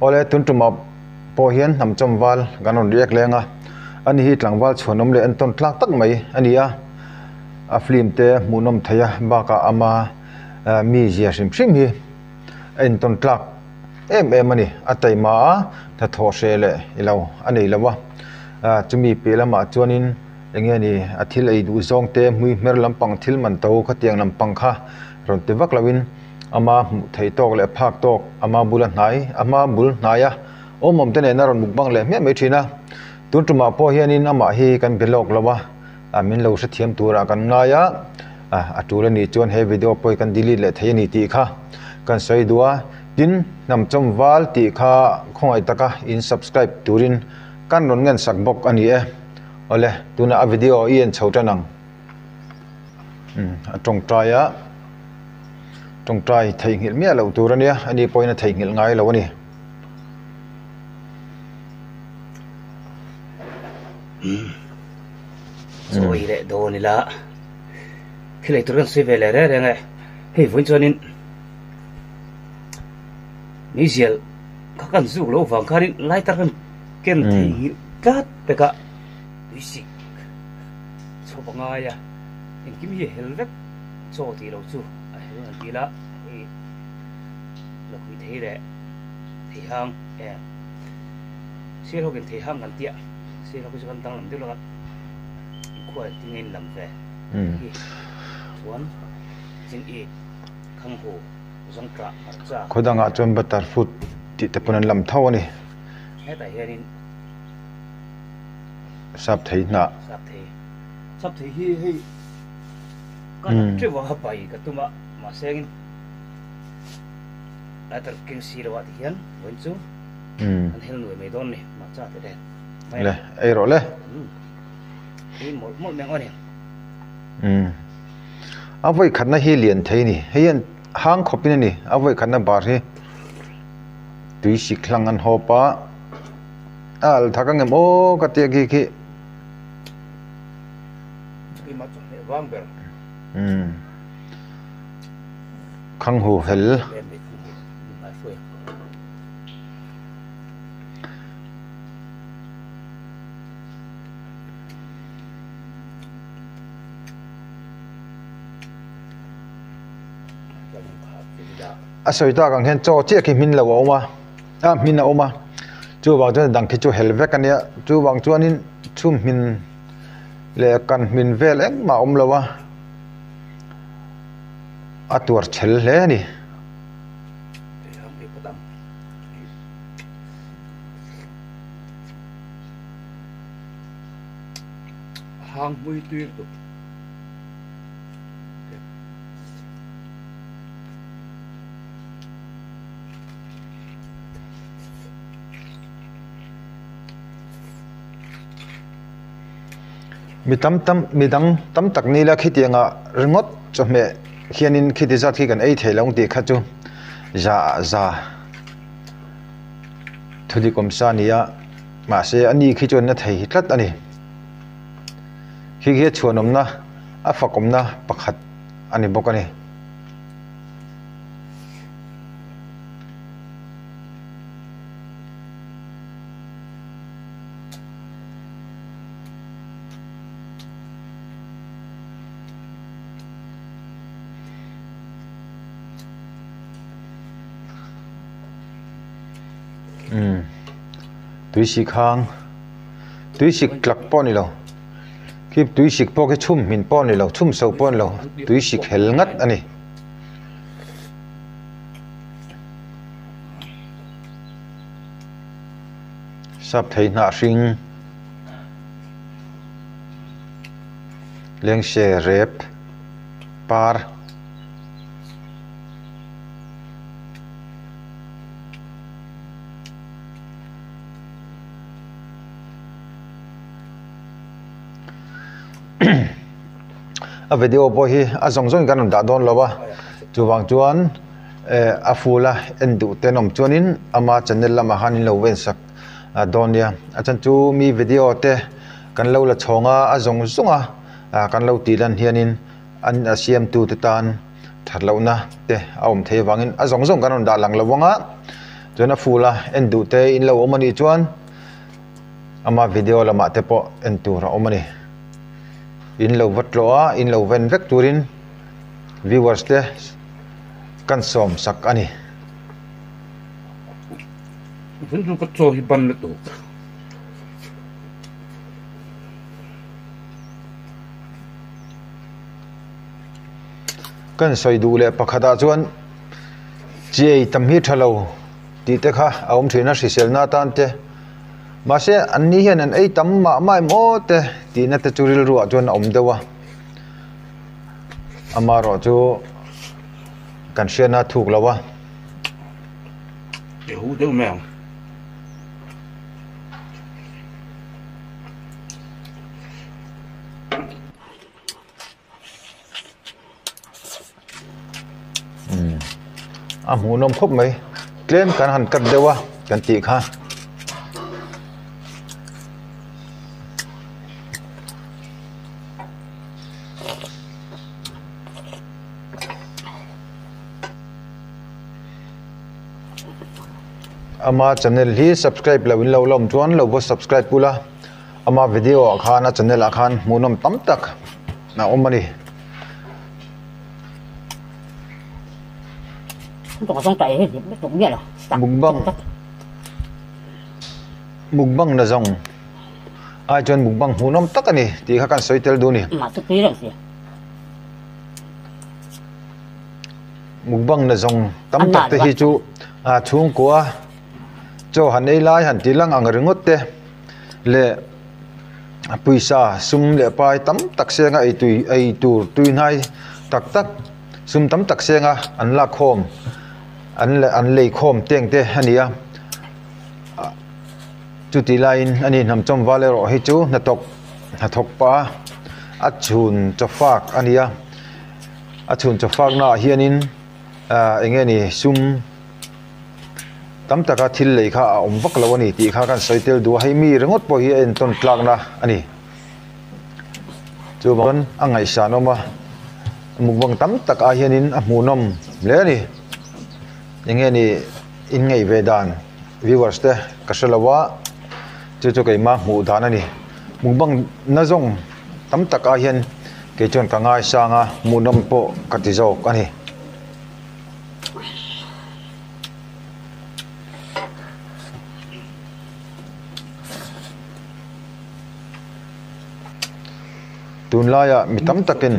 ole tun tuma po hian nam chom wal ganon riak lenga ani hi tlangwal chhonom le an ton tlak tak mai ania a film te munom thaya baka ama mi zia hrim hrim hi en ton tlak em ani ataima tha tho hre le ilo anei lawa chumi pelama chuanin enge ni athil ei du zong te mui mer lampang thil man to khatiang lampang kha ron te vak lawin ama thei tok le phak tok ama bulan hnai ama bul hnaya omom te ne na ron mukbang le me thina tun tuma po hianin ama hi kan belok lawa amin lo sa thiam tura kan ngaya atula ni chuan he video poi kan delete le thei ni ti kha kan sei duwa tin nam chom wal ti kha khongai taka in subscribe turin kan ron ngan sak bok ani e ole tuna a video ien chhotanang atong traya tong trai thei ngil mia lo turania ani poina thei ngil ngai lo ani rồi lại đồ này là khi lại tôi đang suy về lại đấy này hey vốn cho nên mấy giờ các con du lâu vàng khai lại ta cần kiến thấy cát tất cả đi xịt cho bằng ai à em kiếm gì hết cho thì lâu chưa thì là là quý thế đấy thì hang xe nó cái thì hang gần tiệm xe nó cái chỗ tăng làm tiếp là quay tiếng Anh làm về tuấn chính y khang hồ dòng cả ra khối đang ngã chôn bát phút thì tập quân làm thâu này hết tại hiện sắp thấy nạ sắp thấy hi con chưa vào hấp bài cái tụi mà xem đã tập kinh sĩ rồi thì hiện vẫn chú anh hiện người mấy đón này mà ra thế đấy lệ ai rồi lệ đi một miếng ăn này à vậy khăn na hi liền thấy nè hiện hang copy nè à vậy khăn na bar hi tùy xịt lăng ăn hộp á thằng anh em ô cái tiệc kia cái mặt này vang bèo khang hồ hel soi ta càng hen cho chiếc cái min lâu mà min lâu mà chú bảo cho đằng khi chú hel vét cái này chú bảo cho nên chú min lệ cần min về lén mà lâu à tuột chel lẽ nè hàng mươi tuyệt tục mi tam tak ni la khitianga ringot cho me khianin khiti zat khi kan ei thelong ti kha chu za thudi komsa nia ma se ani khi chon na thei tlat ani khi chuanom na a fakom na pakhat ani bokani túi xịt hang túi xịt lắc pon này lo khi túi xịt po cái chum min pon này lo chum sâu pon lo túi xịt hel ngắt anh này sắp thấy nạ sinh leng xe rep par a video po hi a zong zong kan da don lowa chuwang chuan afula endu tenom chuanin ama channel lama hanin lo ven sak donia achan chu mi video te kan lo la chonga azong zunga kan lo tilan hianin an asiam tu te tan tharlo na te aum the wangin azong zong kan da lang lawanga chuna fula endu te in lo omani chuan ama video lama te po entu ra omani in lo vatloa in lo ven vek turin viewers te kan som sak ani vẫn không có cho hi ban nữa tụ kan soi du le pakhata chuan chei tam hi thalo ti te kha aum thina sisel na tan te ma se an ni hian an ei tam ma mai mo te ti na te churil ru chuan om dewa amaro chu kan shena thuk lawa để hú đâu mèo mu nom khop mai claim kan han kat dewa kan ti kha ama channel hi subscribe lawin lo lom chuan lo bo subscribe pula ama video khana channel akhan munom tam tak na omani tụi con chạy hết biết tụi biết rồi mukbang na zong ai chuan mukbang munom tak ani ti kha kan soitel du ni mà tôi tí rồi gì mukbang na zong tam tak te hi chu chung kwa cho han ei lai han ti lang ang ringot te le puisa sum le pai tam tak senga ei tur tuinai tak tak sum tam tak senga an la khom an lei khom teng te ania chu ti lain ani nam chom vale ro hi chu na thok pa achun chofak ania achun chofak na hianin enge ni sum tam taka thil lei kha om vak lawani ti kha kan soitel du hai mi rengot po hi en ton tlak na ani chu bon angai sa no ma mukbang tam tak a hianin a munom le ni enge ni in ngai vedan viewers te kasalawa chu kai ma mu dan ani mukbang na zong tam tak a hian ke chon ka ngai sa nga munom po katizok ani tun laya mi tam takin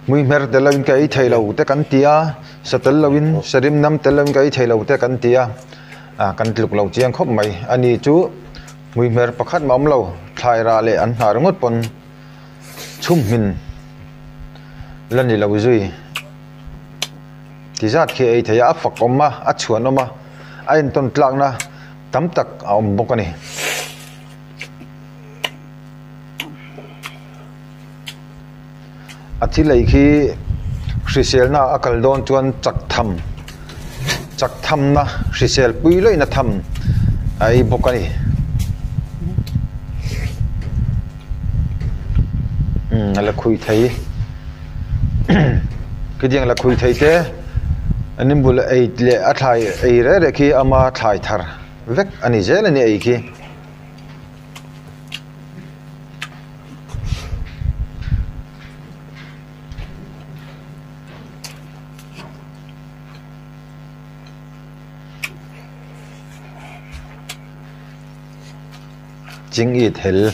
mui mer telawin kai thailo te kan tia satel lawin sarim nam telawin kai thailo te kan tia kan tluk lo chiang khop mai ani chu mui mer pakhat mam lo thlai ra le an har ngot pon chum min lani lo zui ti zat khe ei thaya afak omma a chuan oma a in ton tlak na tam tak a om bokani athi lei khi hrisel na akal don chuan chak tham na hrisel pui loi na tham ai bokani ala khui thei kidiang la khui thei te anim bul ei le athai ei re khi ama thai thar vek ani zel ani ei khi chính ít hel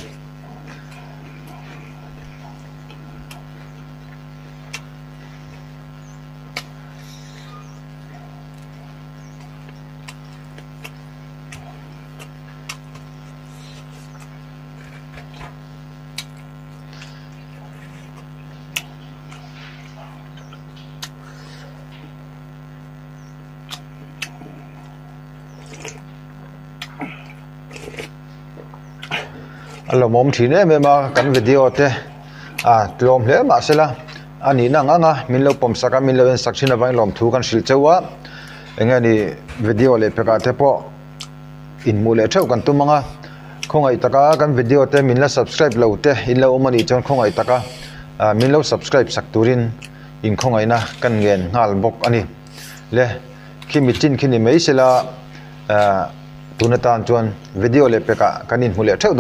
alo mom thine me ma kan video te lom hle ma sela ani na nga min lo pom saka min lo en sakchina vai lom thu kan sil chewa engani video le peka te po in mu le theu kan tumanga khongai taka kan video te min la subscribe lo te in lo mani chon khongai taka min lo subscribe sak turin in khongai na kan ngen ngal bok ani le khi mitin khini mai sela tunatan chuan video le peka kanin hule theu